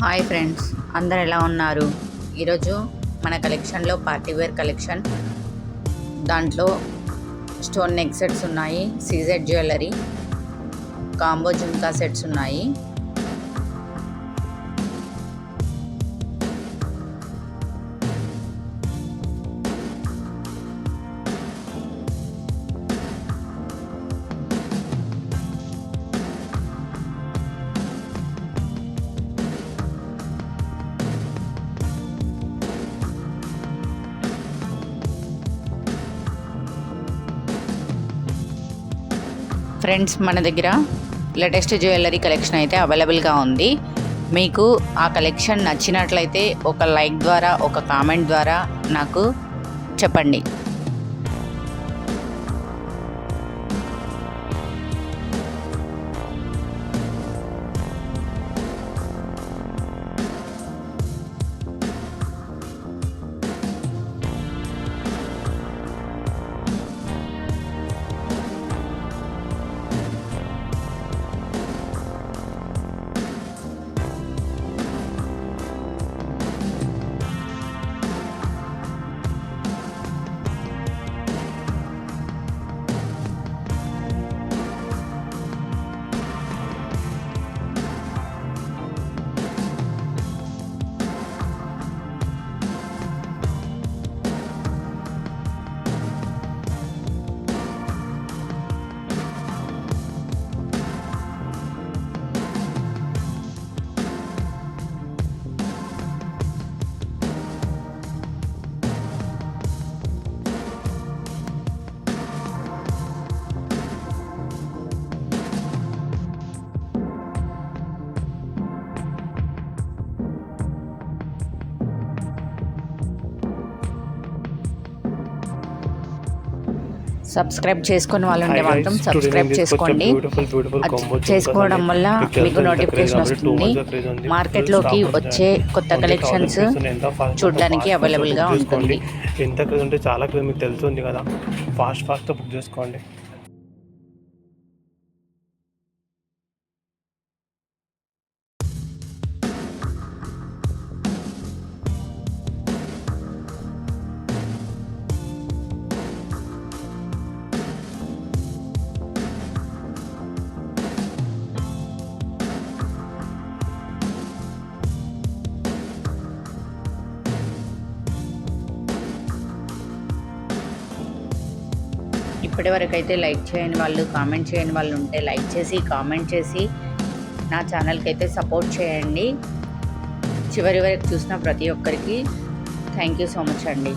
Hi friends, అందరు ఎలా ఉన్నారు? ఈరోజు మన కలెక్షన్లో పార్టీవేర్ కలెక్షన్, దాంట్లో స్టోన్ నెక్ సెట్స్ ఉన్నాయి, సీజెడ్ జ్యువెలరీ, కాంబో జుంకా సెట్స్ ఉన్నాయి. ఫ్రెండ్స్, మన దగ్గర లేటెస్ట్ జ్యువెలరీ కలెక్షన్ అయితే అవైలబుల్గా ఉంది. మీకు ఆ కలెక్షన్ నచ్చినట్లయితే ఒక లైక్ ద్వారా, ఒక కామెంట్ ద్వారా నాకు చెప్పండి. సబ్స్క్రైబ్ చేసుకుని వాళ్ళు ఉండే మాత్రం సబ్స్క్రైబ్ చేసుకోండి. చేసుకోవడం వల్ల మీకు నోటిఫికేషన్ వస్తుంది. మార్కెట్లోకి వచ్చే కొత్త కలెక్షన్స్ చూడడానికి అవైలబుల్గా ఉంటుంది. ఎంత ఉంటే చాలా మీకు తెలుస్తుంది కదా, ఫాస్ట్ బుక్ చేసుకోండి. ఇప్పటి వరకు అయితే లైక్ చేయని వాళ్ళు, కామెంట్ చేయని వాళ్ళు ఉంటే లైక్ చేసి, కామెంట్ చేసి నా ఛానల్కి అయితే సపోర్ట్ చేయండి. చివరి వరకు చూసిన ప్రతి ఒక్కరికి థ్యాంక్ యూ సో మచ్ అండి.